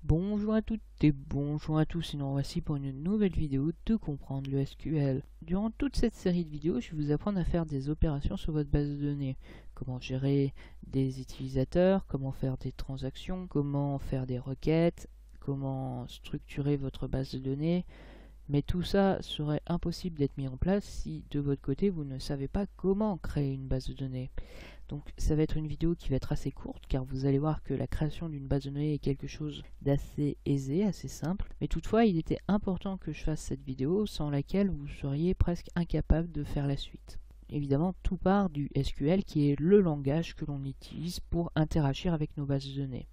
Bonjour à toutes et bonjour à tous, et nous voici pour une nouvelle vidéo de comprendre le SQL. Durant toute cette série de vidéos, je vais vous apprendre à faire des opérations sur votre base de données. Comment gérer des utilisateurs, comment faire des transactions, comment faire des requêtes, comment structurer votre base de données. Mais tout ça serait impossible d'être mis en place si de votre côté vous ne savez pas comment créer une base de données. Donc ça va être une vidéo qui va être assez courte car vous allez voir que la création d'une base de données est quelque chose d'assez aisé, assez simple. Mais toutefois il était important que je fasse cette vidéo sans laquelle vous seriez presque incapable de faire la suite. Évidemment tout part du SQL qui est le langage que l'on utilise pour interagir avec nos bases de données.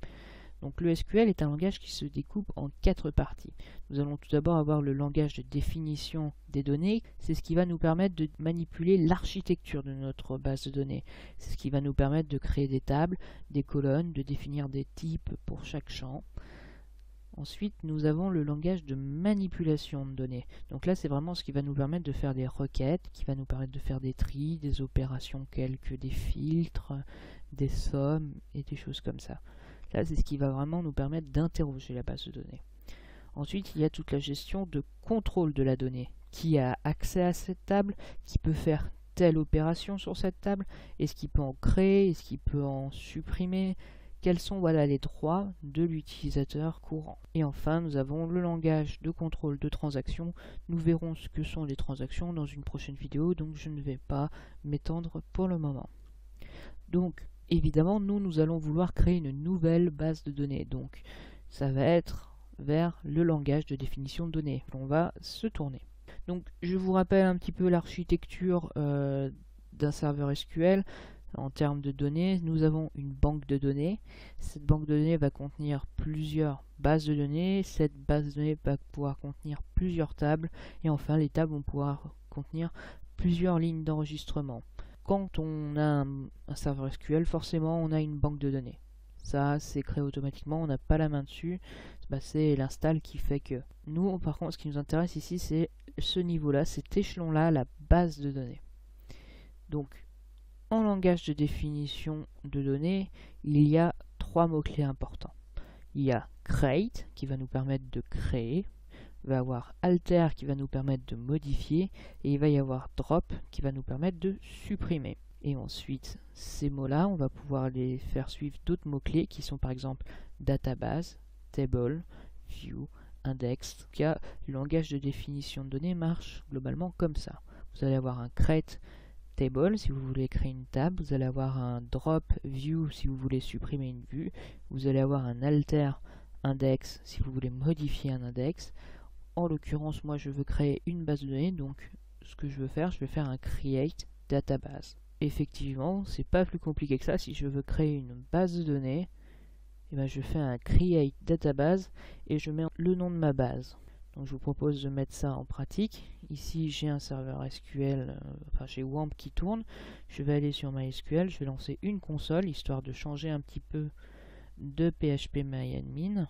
Donc le SQL est un langage qui se découpe en 4 parties. Nous allons tout d'abord avoir le langage de définition des données. C'est ce qui va nous permettre de manipuler l'architecture de notre base de données. C'est ce qui va nous permettre de créer des tables, des colonnes, de définir des types pour chaque champ. Ensuite, nous avons le langage de manipulation de données. Donc là, c'est vraiment ce qui va nous permettre de faire des requêtes, qui va nous permettre de faire des tris, des opérations quelques des filtres, des sommes et des choses comme ça. Là, c'est ce qui va vraiment nous permettre d'interroger la base de données. Ensuite, il y a toute la gestion de contrôle de la donnée. Qui a accès à cette table, qui peut faire telle opération sur cette table, est-ce qu'il peut en créer, est-ce qu'il peut en supprimer, quels sont les droits de l'utilisateur courant. Et enfin, nous avons le langage de contrôle de transactions. Nous verrons ce que sont les transactions dans une prochaine vidéo, donc je ne vais pas m'étendre pour le moment. Donc, évidemment, nous allons vouloir créer une nouvelle base de données. Donc, ça va être vers le langage de définition de données. On va se tourner. Donc, je vous rappelle un petit peu l'architecture d'un serveur SQL. En termes de données, nous avons une banque de données. Cette banque de données va contenir plusieurs bases de données. Cette base de données va pouvoir contenir plusieurs tables. Et enfin, les tables vont pouvoir contenir plusieurs lignes d'enregistrement. Quand on a un serveur SQL, forcément on a une banque de données. Ça, c'est créé automatiquement, on n'a pas la main dessus. C'est l'install qui fait que. Nous, par contre, ce qui nous intéresse ici, c'est ce niveau-là, cet échelon-là, la base de données. Donc, en langage de définition de données, il y a 3 mots-clés importants. Il y a create, qui va nous permettre de créer. Il va y avoir alter qui va nous permettre de modifier et il va y avoir drop qui va nous permettre de supprimer. Et ensuite, ces mots-là, on va pouvoir les faire suivre d'autres mots-clés qui sont par exemple database, table, view, index. En tout cas, le langage de définition de données marche globalement comme ça. Vous allez avoir un create table si vous voulez créer une table, vous allez avoir un drop view si vous voulez supprimer une vue, vous allez avoir un alter index si vous voulez modifier un index. En l'occurrence, moi je veux créer une base de données, donc ce que je veux faire, je vais faire un create database. Effectivement, c'est pas plus compliqué que ça. Si je veux créer une base de données, je fais un create database et je mets le nom de ma base. Donc je vous propose de mettre ça en pratique. Ici j'ai un serveur SQL, j'ai WAMP qui tourne. Je vais aller sur MySQL, je vais lancer une console histoire de changer un petit peu de phpMyAdmin.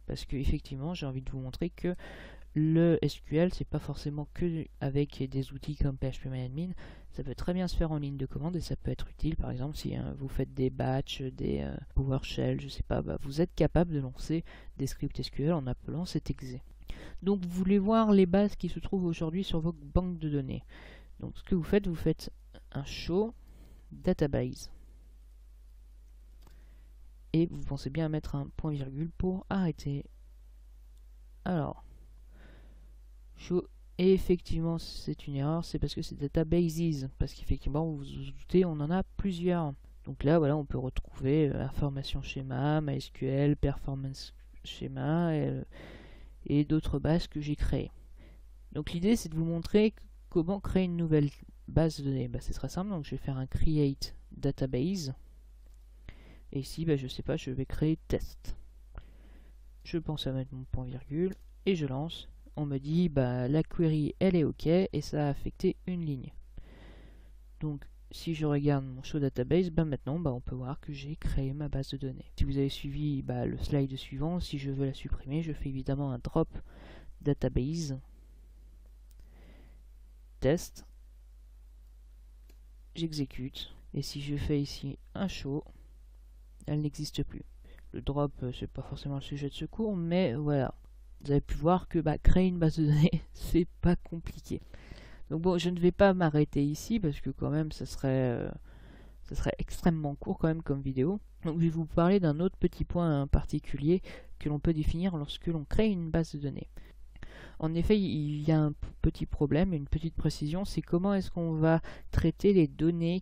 Parce que effectivement, j'ai envie de vous montrer que le SQL, c'est pas forcément que avec des outils comme phpMyAdmin. Ça peut très bien se faire en ligne de commande et ça peut être utile. Par exemple, si vous faites des batchs, des PowerShell, je sais pas, vous êtes capable de lancer des scripts SQL en appelant cet exe. Donc, vous voulez voir les bases qui se trouvent aujourd'hui sur votre banque de données. Donc, ce que vous faites un show database. Et vous pensez bien à mettre un point virgule pour arrêter. Alors, show, et effectivement c'est une erreur, c'est parce que c'est databases, parce qu'effectivement vous vous doutez, on en a plusieurs. Donc là voilà, on peut retrouver information schéma, MySQL, performance schéma et d'autres bases que j'ai créées. Donc l'idée c'est de vous montrer comment créer une nouvelle base de données. C'est très simple, donc je vais faire un create database. Et ici, je sais pas, je vais créer test. Je pense à mettre mon point virgule et je lance. On me dit la query elle est ok et ça a affecté une ligne. Donc si je regarde mon show database, maintenant on peut voir que j'ai créé ma base de données. Si vous avez suivi le slide suivant, si je veux la supprimer, je fais évidemment un drop database test. J'exécute et si je fais ici un show, elle n'existe plus. Le drop, c'est pas forcément le sujet de ce cours, mais voilà. Vous avez pu voir que créer une base de données, c'est pas compliqué. Donc bon, je ne vais pas m'arrêter ici parce que quand même, ça serait extrêmement court quand même comme vidéo. Donc je vais vous parler d'un autre petit point particulier que l'on peut définir lorsque l'on crée une base de données. En effet, il y a un petit problème, une petite précision, c'est comment est-ce qu'on va traiter les données